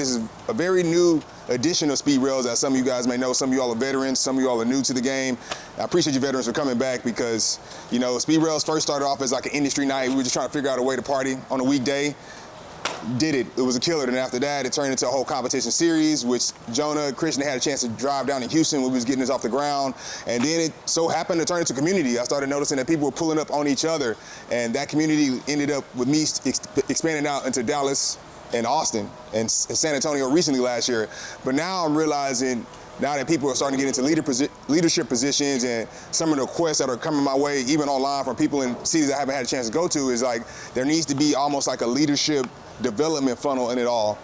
this is a very new edition of SpeedRailz, as some of you guys may know. Some of you all are veterans, some of you all are new to the game. I appreciate you veterans for coming back because, you know, SpeedRailz first started off as like an industry night. We were just trying to figure out a way to party on a weekday. Did it. It was a killer. And after that, it turned into a whole competition series, which Jonah, Christian had a chance to drive down in Houston when we was getting this off the ground. And then it so happened to turn into community. I started noticing that people were pulling up on each other. And that community ended up with me expanding out into Dallas and Austin and San Antonio recently last year. But now I'm realizing, now that people are starting to get into leadership positions, and some of the requests that are coming my way, even online from people in cities I haven't had a chance to go to, is like there needs to be almost like a leadership development funnel in it all.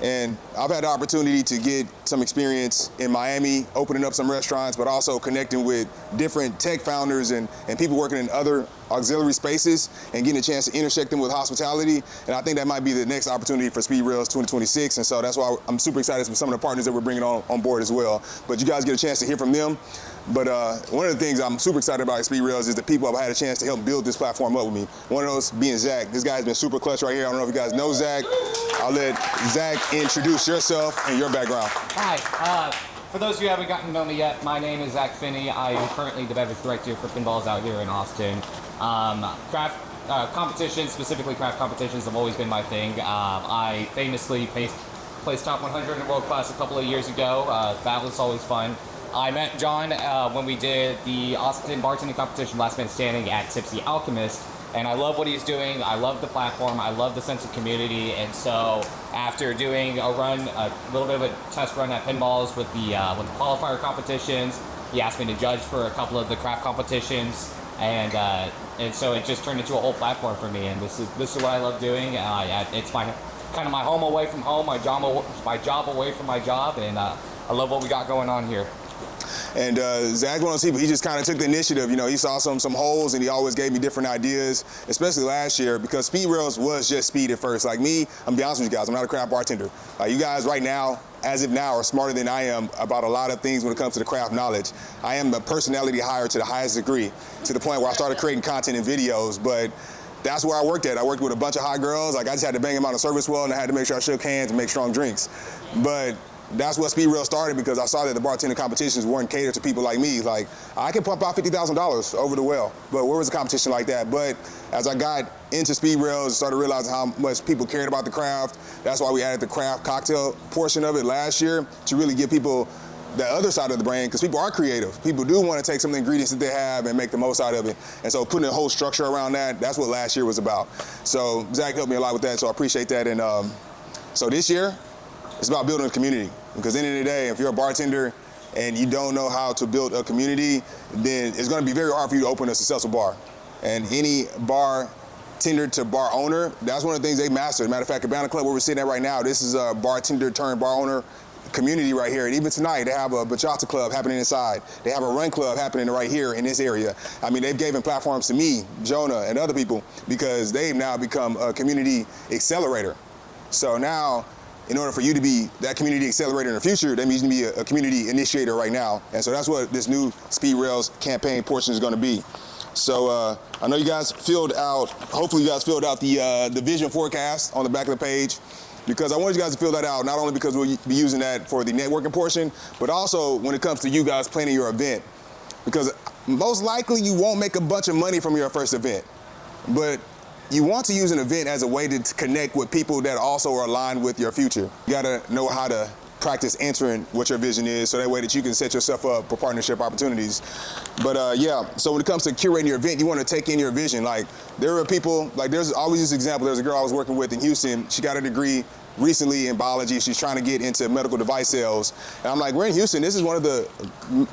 And I've had the opportunity to get some experience in Miami, opening up some restaurants, but also connecting with different tech founders and people working in other auxiliary spaces and getting a chance to intersect them with hospitality. And I think that might be the next opportunity for SpeedRailz 2026. And so that's why I'm super excited for some of the partners that we're bringing on board as well. But you guys get a chance to hear from them. But one of the things I'm super excited about at SpeedRailz is the people I've had a chance to help build this platform up with me. One of those being Zach. This guy's been super clutch right here. I don't know if you guys know Zach. I'll let Zach introduce yourself and your background. Hi. For those of you who haven't gotten to know me yet, my name is Zach Finney. I am currently the beverage director for Pinballs out here in Austin. Craft competitions, specifically craft competitions, have always been my thing. I famously placed top 100 in World Class a couple of years ago. That was always fun. I met John when we did the Austin bartending competition, Last Man Standing at Tipsy Alchemist, and I love what he's doing. I love the platform. I love the sense of community. And so after doing a little bit of a test run at Pinballs with the qualifier competitions, he asked me to judge for a couple of the craft competitions, and so it just turned into a whole platform for me. And this is what I love doing. It's my kind of my home away from home, my job away from my job, and I love what we got going on here. And Zach, one of those people, he just kind of took the initiative. You know, he saw some holes, and he always gave me different ideas, especially last year, because SpeedRailz was just speed at first. Like me, I'm gonna be honest with you guys, I'm not a craft bartender. You guys right now, as of now, are smarter than I am about a lot of things when it comes to the craft knowledge. I am a personality hire to the highest degree, to the point where I started creating content and videos, but that's where I worked at. I worked with a bunch of hot girls. Like I just had to bang them on the service well, and I had to make sure I shook hands and make strong drinks. But that's what SpeedRailz started, because I saw that the bartending competitions weren't catered to people like me. Like, I can pump out $50,000 over the well, but where was a competition like that? But as I got into SpeedRailz, started realizing how much people cared about the craft. That's why we added the craft cocktail portion of it last year, to really give people the other side of the brain, because people are creative. People do want to take some of the ingredients that they have and make the most out of it. And so putting a whole structure around that, that's what last year was about. So Zach helped me a lot with that, so I appreciate that. And so this year, it's about building a community, because at the end of the day, if you're a bartender and you don't know how to build a community, then it's going to be very hard for you to open a successful bar. And any bartender to bar owner, that's one of the things they mastered. Matter of fact, Cabana Club, where we're sitting at right now, this is a bartender turned bar owner community right here. And even tonight, they have a bachata club happening inside. They have a run club happening right here in this area. I mean, they've given platforms to me, Jonah, and other people, because they've now become a community accelerator. So now, in order for you to be that community accelerator in the future, that means you need to be a community initiator right now. And so that's what this new SpeedRailz campaign portion is going to be. So I know you guys filled out, hopefully you guys filled out the vision forecast on the back of the page, because I wanted you guys to fill that out, not only because we'll be using that for the networking portion, but also when it comes to you guys planning your event. Because most likely you won't make a bunch of money from your first event, but you want to use an event as a way to connect with people that also are aligned with your future. You gotta know how to practice answering what your vision is, so that way that you can set yourself up for partnership opportunities. But yeah, so when it comes to curating your event, you want to take in your vision. Like, there are people, like there's always this example, there's a girl I was working with in Houston, she got a degree recently in biology. She's trying to get into medical device sales. And I'm like, we're in Houston, this is one of the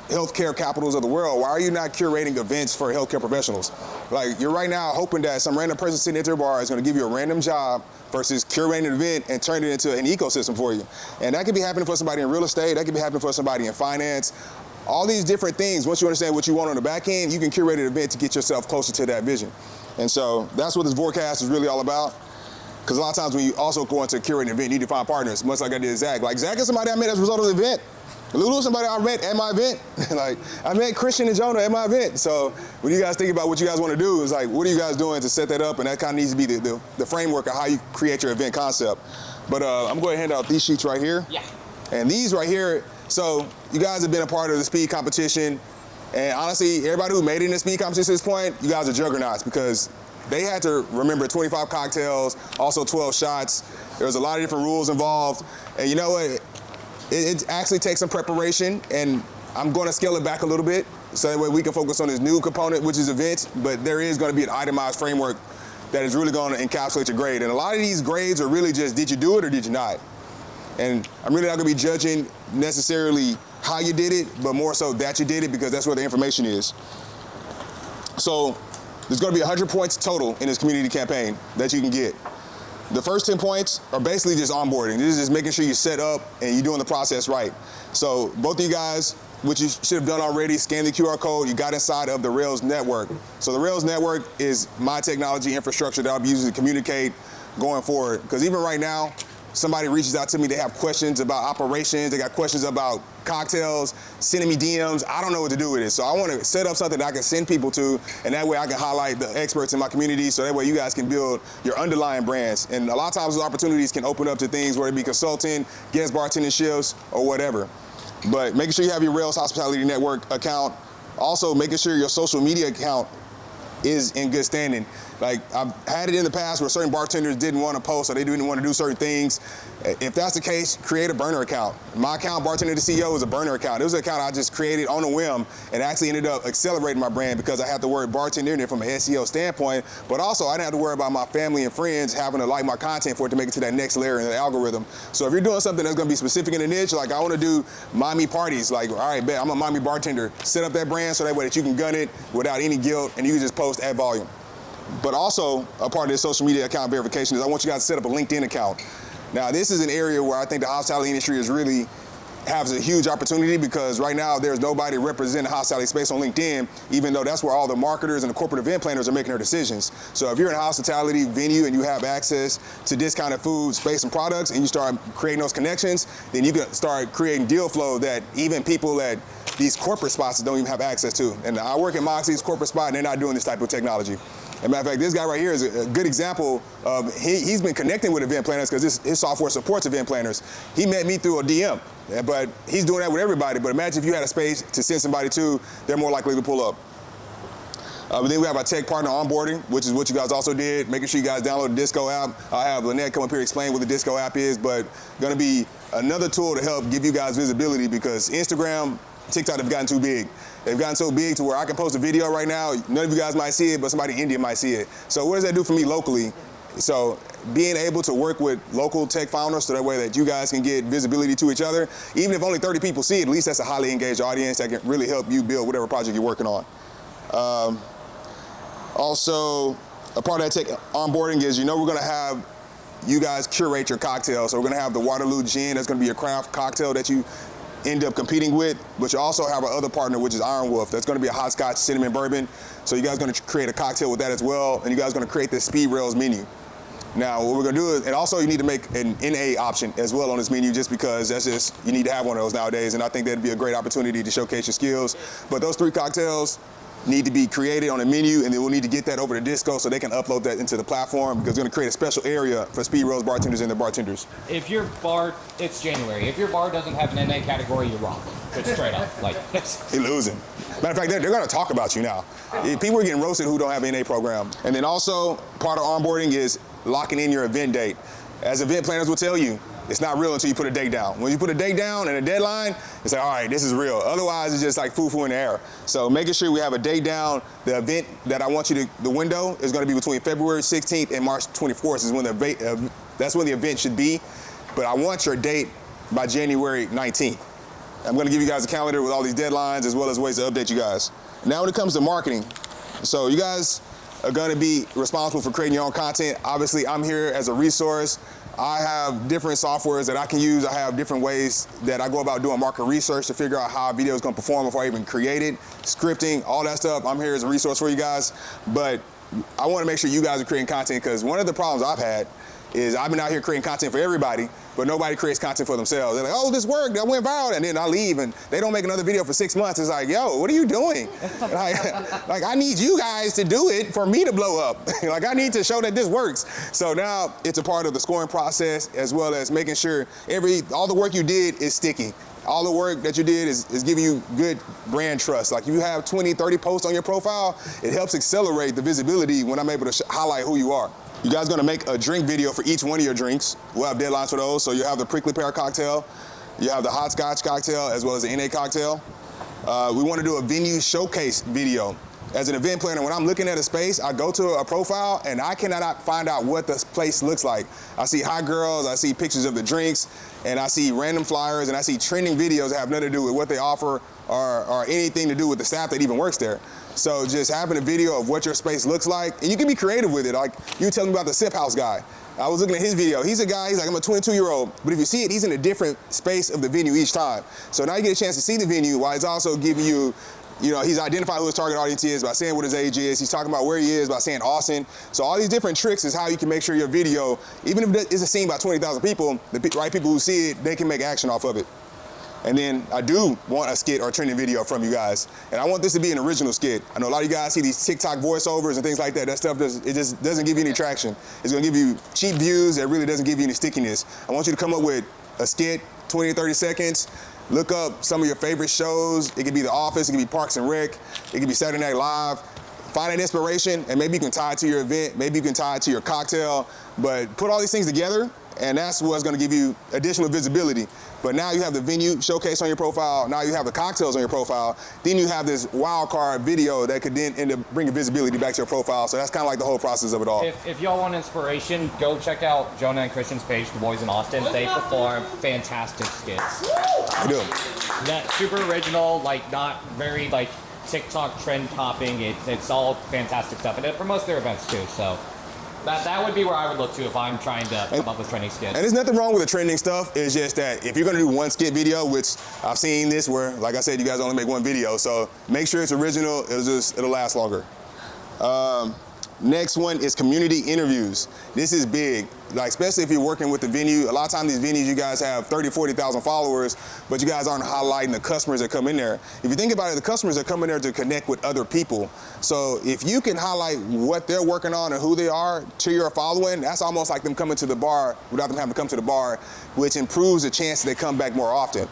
healthcare capitals of the world. Why are you not curating events for healthcare professionals? Like, you're right now hoping that some random person sitting at their bar is gonna give you a random job, versus curating an event and turning it into an ecosystem for you. And that could be happening for somebody in real estate, that could be happening for somebody in finance. All these different things, once you understand what you want on the back end, you can curate an event to get yourself closer to that vision. And so that's what this forecast is really all about. Because a lot of times when you also go into curating an event, you need to find partners, much like I did Zach. Like, Zach is somebody I met as a result of the event. Lulu is somebody I met at my event. Like, I met Christian and Jonah at my event. So when you guys think about what you guys want to do, it's like, what are you guys doing to set that up? And that kind of needs to be the framework of how you create your event concept. But I'm going to hand out these sheets right here. Yeah. And these right here, so you guys have been a part of the speed competition. And honestly, everybody who made it in the speed competition at this point, you guys are juggernauts because they had to remember 25 cocktails, also 12 shots. There was a lot of different rules involved. And you know what? It actually takes some preparation, and I'm going to scale it back a little bit so that way we can focus on this new component, which is events, but there is going to be an itemized framework that is really going to encapsulate your grade. And a lot of these grades are really just, did you do it or did you not? And I'm really not going to be judging necessarily how you did it, but more so that you did it because that's where the information is. So there's going to be 100 points total in this community campaign that you can get. The first 10 points are basically just onboarding. This is just making sure you set up and you're doing the process right. So both of you guys, which you should have done already, scan the QR code, you got inside of the Railz network. So the Railz network is my technology infrastructure that I'll be using to communicate going forward. Because even right now, somebody reaches out to me, they have questions about operations, they got questions about cocktails, sending me DMs, I don't know what to do with it. So I want to set up something that I can send people to, and that way I can highlight the experts in my community, so that way you guys can build your underlying brands. And a lot of times those opportunities can open up to things, whether it be consulting, guest bartending shifts, or whatever. But making sure you have your Railz Hospitality Network account, also making sure your social media account is in good standing. Like, I've had it in the past where certain bartenders didn't want to post or they didn't want to do certain things. If that's the case, create a burner account. My account, Bartender to CEO, is a burner account. It was an account I just created on a whim and actually ended up accelerating my brand because I had the word bartender in there from an SEO standpoint, but also I didn't have to worry about my family and friends having to like my content for it to make it to that next layer in the algorithm. So if you're doing something that's going to be specific in a niche, like I want to do mommy parties, like, all right, bet, I'm a mommy bartender. Set up that brand so that way that you can gun it without any guilt and you can just post at volume. But also, a part of this social media account verification is I want you guys to set up a LinkedIn account. Now, this is an area where I think the hospitality industry is really has a huge opportunity because right now there's nobody representing the hospitality space on LinkedIn, even though that's where all the marketers and the corporate event planners are making their decisions. So if you're in a hospitality venue and you have access to discounted food, space, and products, and you start creating those connections, then you can start creating deal flow that even people at these corporate spots don't even have access to. And I work at Moxie's corporate spot, and they're not doing this type of technology. As a matter of fact, this guy right here is a good example of, he's been connecting with event planners because his software supports event planners. He met me through a DM, but he's doing that with everybody. But imagine if you had a space to send somebody to, they're more likely to pull up. But then we have our tech partner onboarding, which is what you guys also did, making sure you guys download the Disco app. I'll have Lynette come up here and explain what the Disco app is, but gonna be another tool to help give you guys visibility because Instagram, TikTok have gotten too big. They've gotten so big to where I can post a video right now, none of you guys might see it, but somebody in India might see it. So what does that do for me locally? So being able to work with local tech founders so that way that you guys can get visibility to each other, even if only 30 people see it, at least that's a highly engaged audience that can really help you build whatever project you're working on. Also, a part of that tech onboarding is, we're gonna have you guys curate your cocktails. So we're gonna have the Waterloo Gin, that's gonna be a craft cocktail that you end up competing with, but you also have our other partner, which is Iron Wolf. That's gonna be a hot scotch cinnamon bourbon. So you guys are gonna create a cocktail with that as well, and you guys are gonna create this SpeedRailz menu. Now, what we're gonna do is, and also you need to make an NA option as well on this menu just because you need to have one of those nowadays, and I think that'd be a great opportunity to showcase your skills. But those 3 cocktails need to be created on a menu, and then we'll need to get that over to Disco so they can upload that into the platform because we're gonna create a special area for SpeedRailz bartenders and their bartenders. If your bar, it's January, if your bar doesn't have an NA category, you're wrong. Just straight up, like this. You're losing. Matter of fact, they're gonna talk about you now. People are getting roasted who don't have an NA program. And then also, part of onboarding is locking in your event date. As event planners will tell you, it's not real until you put a date down. When you put a date down and a deadline, it's like, all right, this is real. Otherwise, it's just like foo-foo in the air. So making sure we have a date down. The event that I want you to, the window is gonna be between February 16th and March 24th is when that's when the event should be. But I want your date by January 19th. I'm gonna give you guys a calendar with all these deadlines as well as ways to update you guys. Now when it comes to marketing, so you guys are gonna be responsible for creating your own content. Obviously, I'm here as a resource. I have different softwares that I can use. I have different ways that I go about doing market research to figure out how a video is gonna perform before I even create it, scripting, all that stuff. I'm here as a resource for you guys. But I wanna make sure you guys are creating content because one of the problems I've had is I've been out here creating content for everybody, but nobody creates content for themselves. They're like, oh, this worked, that went viral, and then I leave and they don't make another video for 6 months. It's like, yo, what are you doing? like I need you guys to do it for me to blow up. Like, I need to show that this works. So now it's a part of the scoring process, as well as making sure all the work you did is sticky. All the work that you did is giving you good brand trust. Like, if you have 20, 30 posts on your profile, it helps accelerate the visibility when I'm able to highlight who you are. You guys are gonna make a drink video for each one of your drinks. We'll have deadlines for those. So you have the prickly pear cocktail, you have the hot scotch cocktail, as well as the NA cocktail. We wanna do a venue showcase video. As an event planner, when I'm looking at a space, I go to a profile and I cannot find out what the place looks like. I see hot girls, I see pictures of the drinks, and I see random flyers, and I see trending videos that have nothing to do with what they offer or anything to do with the staff that even works there. So just having a video of what your space looks like, and you can be creative with it. Like, you tell me about the Sip House guy. I was looking at his video. He's a guy, he's like, I'm a 22-year-old, but if you see it, he's in a different space of the venue each time. So now you get a chance to see the venue while it's also giving you, he's identified who his target audience is by saying what his age is. He's talking about where he is by saying Austin. So all these different tricks is how you can make sure your video, even if it's seen by 20,000 people, the right people who see it, they can make action off of it. And then I do want a skit or a trending video from you guys. And I want this to be an original skit. I know a lot of you guys see these TikTok voiceovers and things like that. That stuff, it just doesn't give you any traction. It's gonna give you cheap views that really doesn't give you any stickiness. I want you to come up with a skit, 20 or 30 seconds. Look up some of your favorite shows. It could be The Office, it could be Parks and Rec, it could be Saturday Night Live. Find an inspiration, and maybe you can tie it to your event, maybe you can tie it to your cocktail, but put all these things together, and that's what's gonna give you additional visibility. But now you have the venue showcase on your profile, now you have the cocktails on your profile, then you have this wild card video that could then end up bringing visibility back to your profile. So that's kind of like the whole process of it all. If y'all want inspiration, go check out Jonah and Christian's page, The Boys in Austin. They perform fantastic skits. They do. That super original, like not very like TikTok trend topping. It's all fantastic stuff, and it promotes their events too. So that would be where I would look to if I'm trying to come up with trending skits. And there's nothing wrong with the trending stuff. It's just that if you're gonna do one skit video, which I've seen this where, like I said, you guys only make one video, so make sure it's original. It'll last longer. Next one is community interviews. This is big, like especially if you're working with the venue. A lot of times these venues, you guys have 30, 40,000 followers, but you guys aren't highlighting the customers that come in there. If you think about it, the customers are coming there to connect with other people. So if you can highlight what they're working on and who they are to your following, that's almost like them coming to the bar without them having to come to the bar, which improves the chance that they come back more often.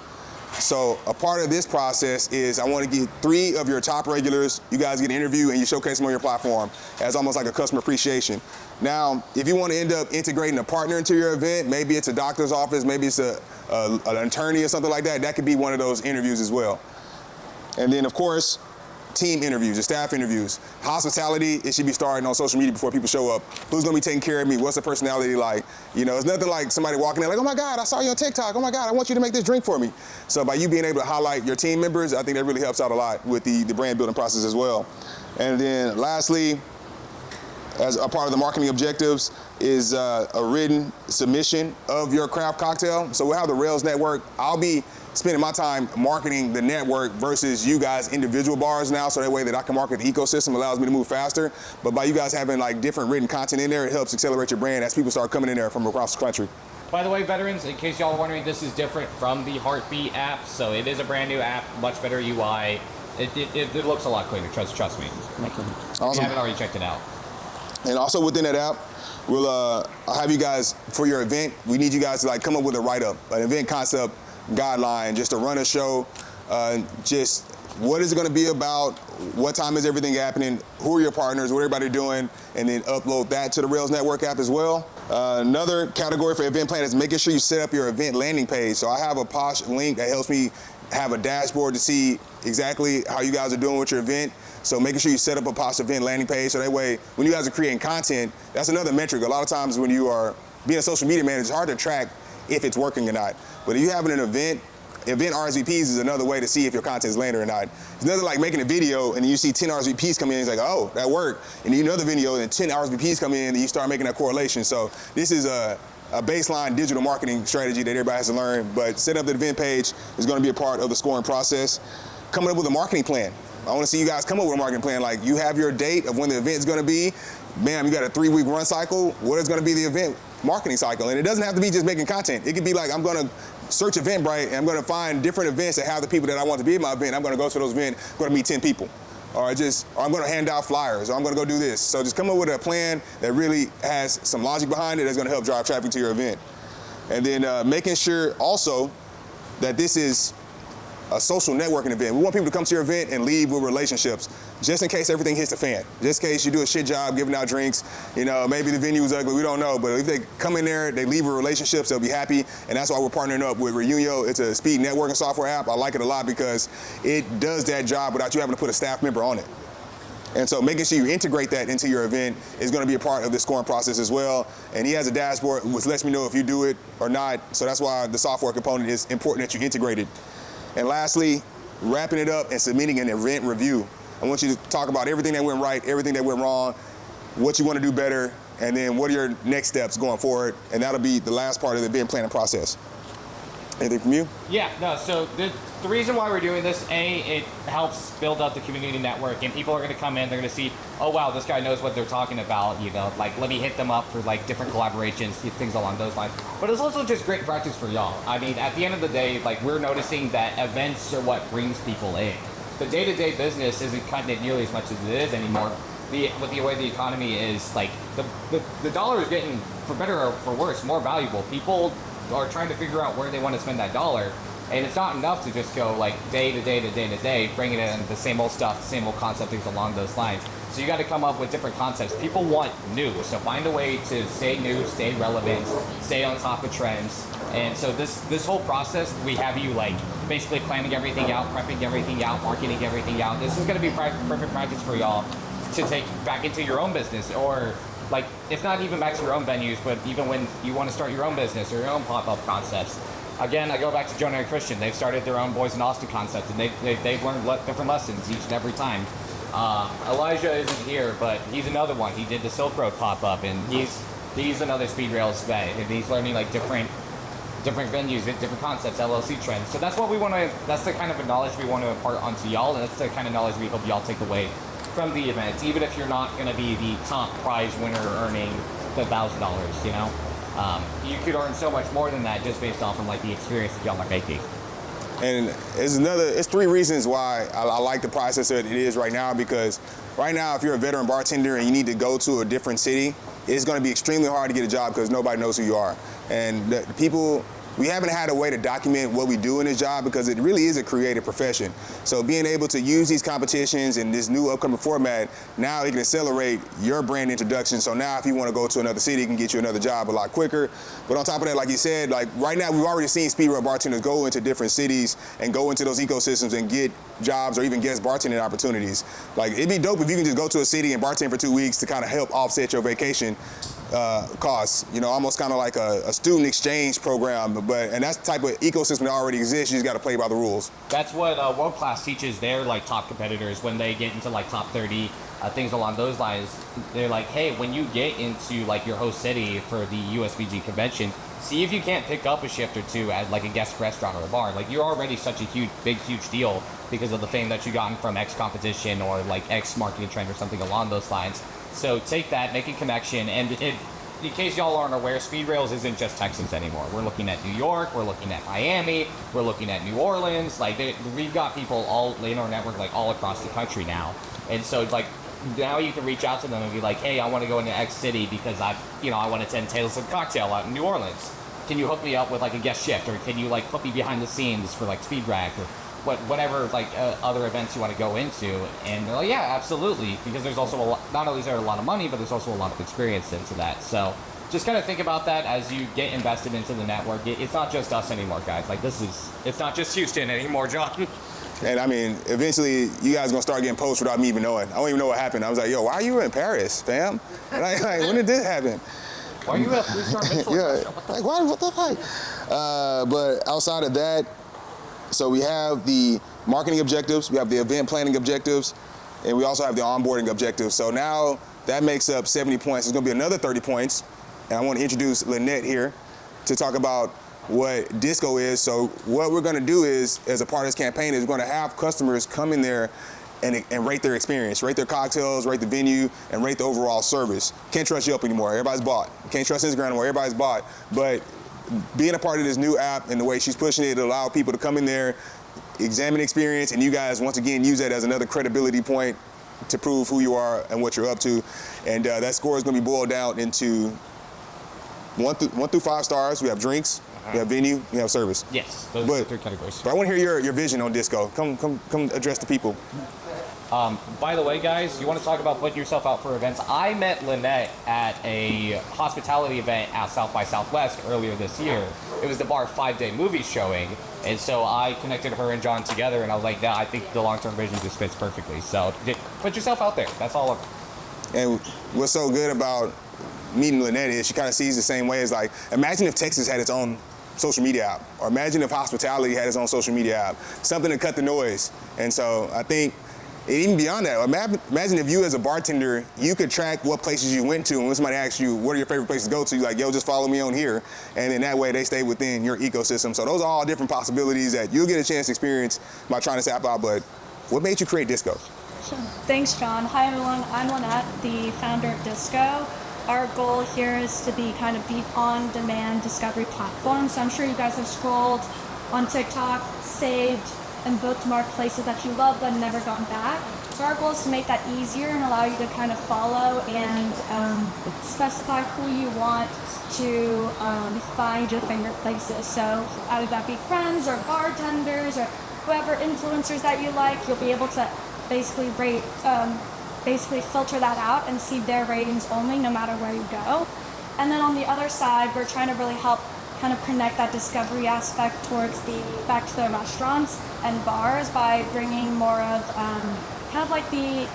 So a part of this process is I want to get 3 of your top regulars, you guys get an interview and you showcase them on your platform as almost like a customer appreciation. Now, if you want to end up integrating a partner into your event, maybe it's a doctor's office, maybe it's an attorney or something like that, that could be one of those interviews as well. And then of course, team interviews, the staff interviews. Hospitality, it should be starting on social media before people show up. Who's gonna be taking care of me? What's the personality like? It's nothing like somebody walking in like, oh my God, I saw you on TikTok. Oh my God, I want you to make this drink for me. So by you being able to highlight your team members, I think that really helps out a lot with the brand building process as well. And then lastly, as a part of the marketing objectives is a written submission of your craft cocktail. So we'll have the Railz network. I'll be spending my time marketing the network versus you guys individual bars now, so that way that I can market the ecosystem allows me to move faster. But by you guys having like different written content in there, it helps accelerate your brand as people start coming in there from across the country. By the way, veterans, in case y'all are wondering, this is different from the Heartbeat app, so it is a brand new app, much better UI. It looks a lot cleaner, trust me. Awesome. If you haven't already checked it out. And also within that app, I'll have you guys, for your event, we need you guys to like come up with a write-up, an event concept guideline, just to run a show, just what is it going to be about, what time is everything happening, who are your partners, what everybody doing, and then upload that to the Railz Network app as well. Another category for event plan is making sure you set up your event landing page. So I have a Posh link that helps me have a dashboard to see exactly how you guys are doing with your event. So making sure you set up a Posh event landing page, so that way when you guys are creating content, that's another metric. A lot of times when you are being a social media manager, it's hard to track if it's working or not. But if you're having an event RSVPs is another way to see if your content is landing or not. It's nothing like making a video and you see 10 RSVPs come in, it's like, oh, that worked. And then another video and 10 RSVPs come in and you start making that correlation. So this is a baseline digital marketing strategy that everybody has to learn, but setting up the event page is gonna be a part of the scoring process. Coming up with a marketing plan. I wanna see you guys come up with a marketing plan. Like, you have your date of when the event is gonna be. Bam, you got a 3-week run cycle. What is gonna be the event? marketing cycle. And it doesn't have to be just making content. It could be like, I'm gonna search Eventbrite and I'm gonna find different events that have the people that I want to be at my event. I'm gonna go to those events, I'm gonna meet 10 people. Or I'm gonna hand out flyers, or I'm gonna go do this. So just come up with a plan that really has some logic behind it that's gonna help drive traffic to your event. And then making sure also that this is a social networking event. We want people to come to your event and leave with relationships, just in case everything hits the fan. Just in case you do a shit job giving out drinks, you know, maybe the venue is ugly, we don't know, but if they come in there, they leave with relationships, they'll be happy, and that's why we're partnering up with Reunio. It's a speed networking software app. I like it a lot because it does that job without you having to put a staff member on it. And so making sure you integrate that into your event is going to be a part of the scoring process as well. And he has a dashboard which lets me know if you do it or not. So that's why the software component is important that you integrate it. And lastly, wrapping it up and submitting an event review. I want you to talk about everything that went right, everything that went wrong, what you want to do better, and then what are your next steps going forward. And that'll be the last part of the event planning process. Anything from you? Yeah, no, so the reason why we're doing this, it helps build up the community network, and people are going to come in, they're going to see, oh wow, this guy knows what they're talking about, you know, like let me hit them up for like different collaborations, things along those lines. But it's also just great practice for y'all. I mean, at the end of the day, like we're noticing that events are what brings people in. The day-to-day business isn't cutting it nearly as much as it is anymore. With the way the economy is, like the dollar is getting, for better or for worse, more valuable. People are trying to figure out where they want to spend that dollar, and it's not enough to just go like day to day to day to day, bringing in the same old stuff, the same old concept, things along those lines. So you got to come up with different concepts. People want new, so find a way to stay new, stay relevant, stay on top of trends. And so this whole process, we have you like basically planning everything out, prepping everything out, marketing everything out. This is going to be perfect practice for y'all to take back into your own business, or like, if not even back to your own venues, but even when you want to start your own business or your own pop-up concepts. Again, I go back to Jonah and Christian. They've started their own Boys in Austin concept, and they've learned different lessons each and every time. Elijah isn't here, but he's another one. He did the Silk Road pop-up, and he's another SpeedRailz guy, and he's learning like different venues, different concepts, LLC trends. So that's what we want to. That's the kind of knowledge we want to impart onto y'all, and that's the kind of knowledge we hope y'all take away from the event, even if you're not going to be the top prize winner earning the $1,000, you know? You could earn so much more than that just based off of like the experience that y'all are making. And it's 3 reasons why I like the process that it is right now, because right now, if you're a veteran bartender and you need to go to a different city, it's going to be extremely hard to get a job because nobody knows who you are. And the people, we haven't had a way to document what we do in this job because it really is a creative profession. So being able to use these competitions and this new upcoming format, now it can accelerate your brand introduction. So now if you want to go to another city, it can get you another job a lot quicker. But on top of that, like you said, like right now we've already seen SpeedRailz bartenders go into different cities and go into those ecosystems and get jobs or even guest bartending opportunities. Like it'd be dope if you can just go to a city and bartend for 2 weeks to kind of help offset your vacation costs, you know, almost kind of like a student exchange program, and that's the type of ecosystem that already exists. You just got to play by the rules. That's what World Class teaches their like top competitors when they get into like top 30, things along those lines. They're like, hey, when you get into like your host city for the USBG convention, see if you can't pick up a shift or 2 at like a guest restaurant or a bar. Like you're already such a huge deal because of the fame that you gotten from X competition or like X marketing trend or something along those lines. So take that, make a connection, and in case y'all aren't aware, SpeedRailz isn't just Texans anymore. We're looking at New York, we're looking at Miami, we're looking at New Orleans. Like we've got people all in our network, like all across the country now. And so like now you can reach out to them and be like, hey, I want to go into X city because I want to attend Tales of Cocktail out in New Orleans. Can you hook me up with like a guest shift, or can you like put me behind the scenes for like Speed Rack or whatever like other events you want to go into? And they're like, yeah, absolutely, because there's also a lot, not only is there a lot of money, but there's also a lot of experience into that. So just kind of think about that as you get invested into the network. It's not just us anymore, guys. Like it's not just Houston anymore, John. And I mean, eventually you guys are gonna start getting posts without me even knowing. I don't even know what happened. I was like, yo, why are you in Paris, fam? Like when did this happen? Why are you at 3-star Michelin? Yeah, like what the fuck? But outside of that, so we have the marketing objectives, we have the event planning objectives, and we also have the onboarding objectives. So now that makes up 70 points. There's gonna be another 30 points. And I want to introduce Lynette here to talk about what Disco is. So what we're gonna do is, as a part of this campaign, is we're gonna have customers come in there and rate their experience, rate their cocktails, rate the venue, and rate the overall service. Can't trust Yelp anymore. Everybody's bought. Can't trust Instagram anymore. Everybody's bought. But being a part of this new app and the way she's pushing it, it'll allow people to come in there, examine experience, and you guys, once again, use that as another credibility point to prove who you are and what you're up to. And that score is going to be boiled down into 1 through 5 stars. We have drinks, we have venue, we have service. Yes, those are the 3 categories. But I want to hear your vision on disco. Come address the people. By the way, guys, you want to talk about putting yourself out for events? I met Lynette at a hospitality event at South by Southwest earlier this year. It was the bar 5-day movie showing, and so I connected her and John together, and I was like, yeah, I think the long-term vision just fits perfectly. So put yourself out there. That's all. And what's so good about meeting Lynette is she kind of sees the same way as, like, imagine if Texas had its own social media app, or imagine if hospitality had its own social media app, something to cut the noise. And so I think, even beyond that, imagine if you as a bartender, you could track what places you went to, and when somebody asks you, what are your favorite places to go to, you're like, yo, just follow me on here. And in that way, they stay within your ecosystem. So those are all different possibilities that you'll get a chance to experience by trying this app out. But what made you create Disco? Sure. Thanks, John. Hi, everyone. I'm Lynette, the founder of Disco. Our goal here is to be kind of the on-demand discovery platform. So I'm sure you guys have scrolled on TikTok, saved, and bookmark places that you love but never gotten back. So our goal is to make that easier and allow you to kind of follow and specify who you want to find your favorite places. So either that be friends or bartenders or whoever influencers that you like, you'll be able to basically rate, basically filter that out and see their ratings only no matter where you go. And then on the other side, we're trying to really help kind of connect that discovery aspect towards back to the restaurants and bars by bringing more of kind of like the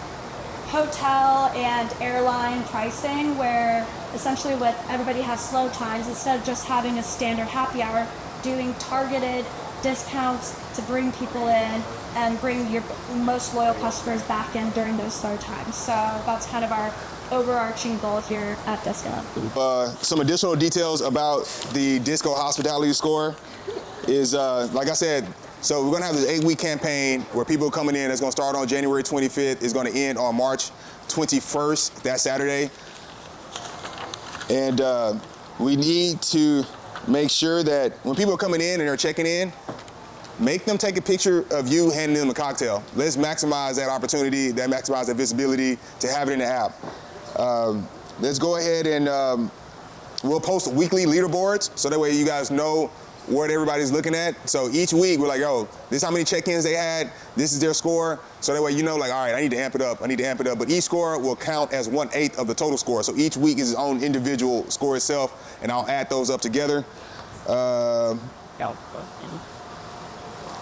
hotel and airline pricing, where essentially what everybody has slow times, instead of just having a standard happy hour, doing targeted discounts to bring people in and bring your most loyal customers back in during those slow times. So that's kind of our overarching goal here at Disco. Some additional details about the Disco Hospitality Score is, like I said, so we're gonna have this 8-week campaign where people are coming in. It's gonna start on January 25th. It's gonna end on March 21st, that Saturday. And we need to make sure that when people are coming in and they're checking in, make them take a picture of you handing them a cocktail. Let's maximize that opportunity, maximize that visibility to have it in the app. Let's go ahead and we'll post weekly leaderboards so that way you guys know what everybody's looking at. So each week we're like, yo, this is how many check-ins they had, this is their score. So that way you know, like, all right, I need to amp it up, But each score will count as 1/8 of the total score. So each week is its own individual score itself, and I'll add those up together.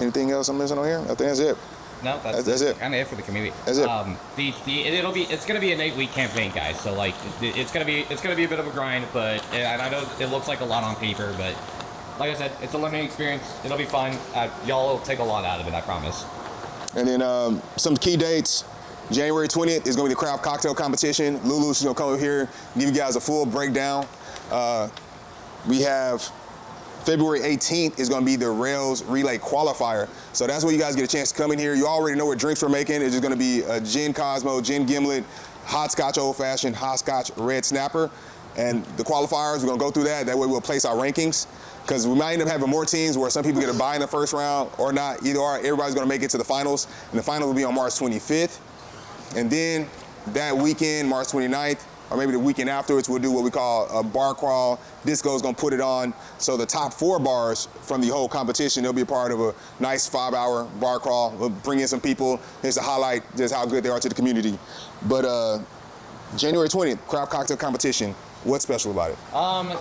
Anything else I'm missing on here? I think that's it. No, that's it. Kind of it for the community. That's it. It's gonna be an 8-week campaign, guys. So like, it's gonna be a bit of a grind, but and I know it looks like a lot on paper, but like I said, it's a learning experience. It'll be fun. Y'all will take a lot out of it, I promise. And then some key dates. January 20th is gonna be the craft cocktail competition. Lulu's gonna come over here, give you guys a full breakdown. We have February 18th is gonna be the Railz Relay qualifier. So that's where you guys get a chance to come in here. You already know what drinks we're making. It's just gonna be a gin Cosmo, gin Gimlet, hot scotch old fashioned, hot scotch red snapper. And the qualifiers, we're gonna go through that. That way we'll place our rankings. Because we might end up having more teams where some people get a bye in the first round or not. Either or, everybody's gonna make it to the finals. And the final will be on March 25th. And then that weekend, March 29th, or maybe the weekend afterwards, we'll do what we call a bar crawl. Disco's gonna put it on. So the top 4 bars from the whole competition, they'll be a part of a nice 5-hour bar crawl. We'll bring in some people. Here's to highlight just how good they are to the community. But January 20th, craft cocktail competition. What's special about it?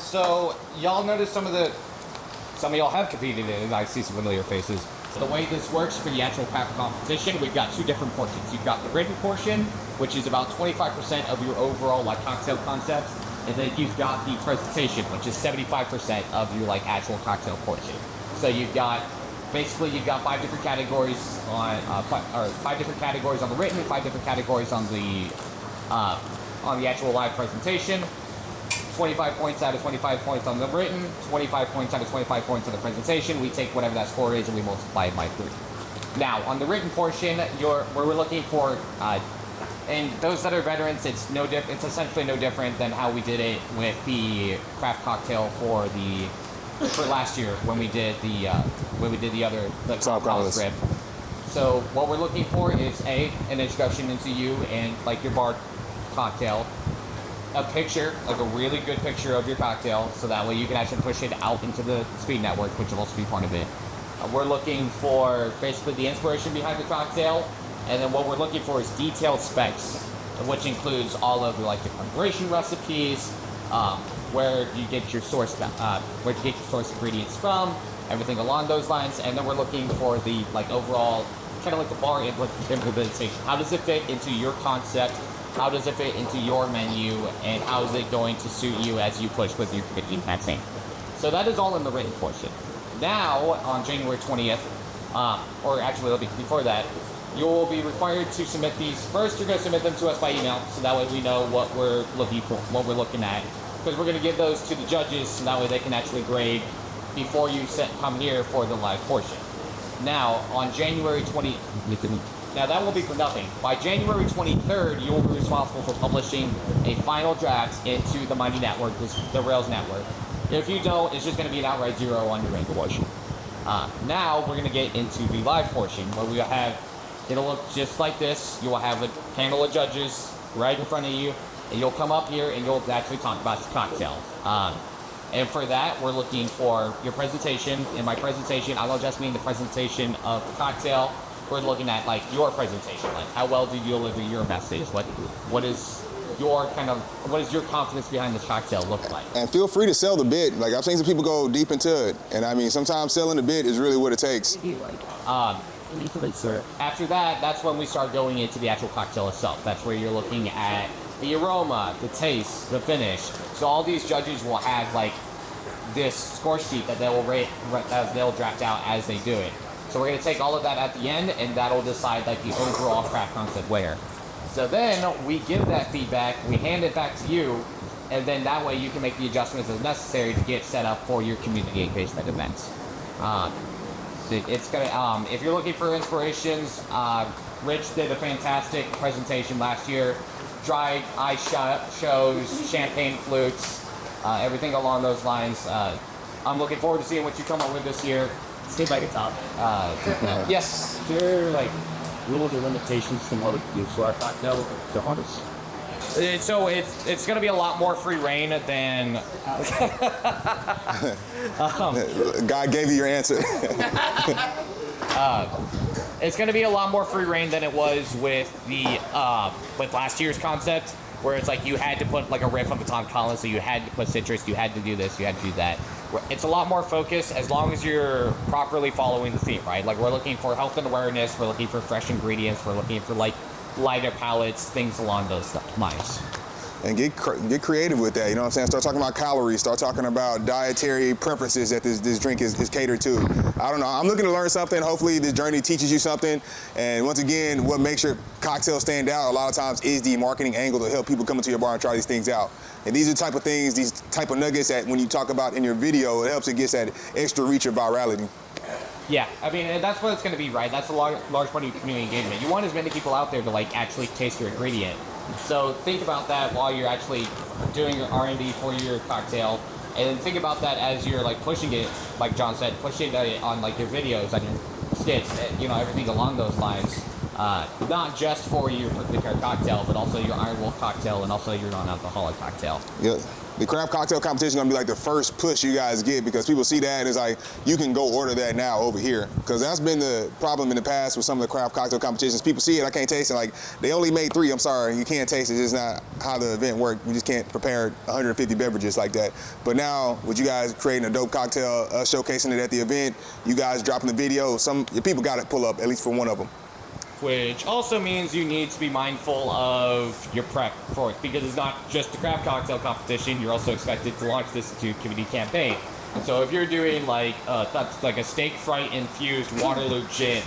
So y'all notice some of y'all have competed in it, and I see some familiar faces. So the way this works for the actual craft competition, we've got 2 different portions. You've got the written portion, which is about 25% of your overall like cocktail concept, and then you've got the presentation, which is 75% of your like actual cocktail portion. So you've got 5 different categories on 5 different categories on the written, 5 different categories on the actual live presentation. 25 points out of 25 points on the written, 25 points out of 25 points on the presentation. We take whatever that score is and we multiply it by 3. Now, on the written portion, we're looking for, and those that are veterans, it's essentially no different than how we did it with the craft cocktail for last year when we did the Collins script. So what we're looking for is an introduction into you and like your bar cocktail, a picture, like a really good picture of your cocktail, so that way you can actually push it out into the Speed network, which will also be part of it. We're looking for basically the inspiration behind the cocktail, and then what we're looking for is detailed specs, which includes all of the preparation recipes, where you get your source ingredients from, everything along those lines, and then we're looking for the overall kind of like the bar implementation. How does it fit into your concept? How does it fit into your menu? And how is it going to suit you as you push with your campaign? So that is all in the written portion. Now, on January 20th, or actually it'll be before that, you will be required to submit these. First, you're going to submit them to us by email, so that way we know what we're looking for, what we're looking at. Because we're going to give those to the judges, so that way they can actually grade before you come here for the live portion. Now, on January 20th, now that will be for nothing. By January 23rd, you will be responsible for publishing a final draft into the Mighty Network, the Rails Network. If you don't, it's just going to be an outright 0 on your rank portion. Now, we're going to get into the live portion, where we have, it'll look just like this. You will have a panel of judges right in front of you, and you'll come up here and you'll actually talk about the cocktail. And for that, we're looking for your presentation. In my presentation, I don't just mean the presentation of the cocktail. We're looking at your presentation, how well do you deliver your message? What is your confidence behind this cocktail look like? And feel free to sell the bit. I've seen some people go deep into it, and I mean sometimes selling the bit is really what it takes. After that, that's when we start going into the actual cocktail itself. That's where you're looking at the aroma, the taste, the finish. So all these judges will have this score sheet that they will they'll draft out as they do it. So we're going to take all of that at the end, and that'll decide the overall craft concept where. So then we give that feedback, we hand it back to you, and then that way you can make the adjustments as necessary to get set up for your community engagement events. It's gonna if you're looking for inspirations, Rich did a fantastic presentation last year. Dry ice shows, champagne flutes, everything along those lines. I'm looking forward to seeing what you come up with this year. Stay by the top. Yes. There are rules or limitations to what we do for our cocktail to artists. So it's going to be a lot more free reign than. God gave you your answer. It's going to be a lot more free reign than it was with with last year's concept, where it's you had to put a riff of a Tom Collins, so you had to put citrus, you had to do this, you had to do that. It's a lot more focused as long as you're properly following the theme, right? We're looking for health and awareness, we're looking for fresh ingredients, we're looking for lighter palettes, things along those lines. And get creative with that, you know what I'm saying? Start talking about calories, start talking about dietary preferences that this drink is catered to. I don't know, I'm looking to learn something. Hopefully this journey teaches you something. And once again, what makes your cocktail stand out a lot of times is the marketing angle to help people come into your bar and try these things out. And these are the type of things, these type of nuggets that when you talk about in your video, it helps it get that extra reach of virality. Yeah, I mean, and that's what it's going to be, right? That's a large part of your community engagement. You want as many people out there to actually taste your ingredient. So think about that while you're actually doing your R&D for your cocktail, and then think about that as you're pushing it, like John said, pushing it on your videos, on your skits, everything along those lines. Not just for your particular cocktail, but also your Iron Wolf cocktail and also your non-alcoholic cocktail. Yeah. The craft cocktail competition is going to be the first push you guys get, because people see that and it's you can go order that now over here. Because that's been the problem in the past with some of the craft cocktail competitions. People see it, I can't taste it. They only made 3, I'm sorry, you can't taste it. It's just not how the event worked. We just can't prepare 150 beverages like that. But now, with you guys creating a dope cocktail, showcasing it at the event, you guys dropping the video, your people got to pull up, at least for one of them. Which also means you need to be mindful of your prep for it, because it's not just a craft cocktail competition. You're also expected to launch this into a community campaign. So if you're doing a steak fright infused Waterloo gin,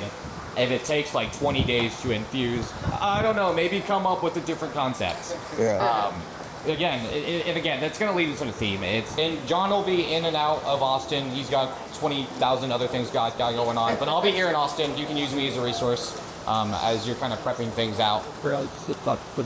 and it takes 20 days to infuse, I don't know, maybe come up with a different concept. Yeah. again, and again, that's going to lead into the theme. And John will be in and out of Austin. He's got 20,000 other things got going on, but I'll be here in Austin. You can use me as a resource as you're kind of prepping things out. Put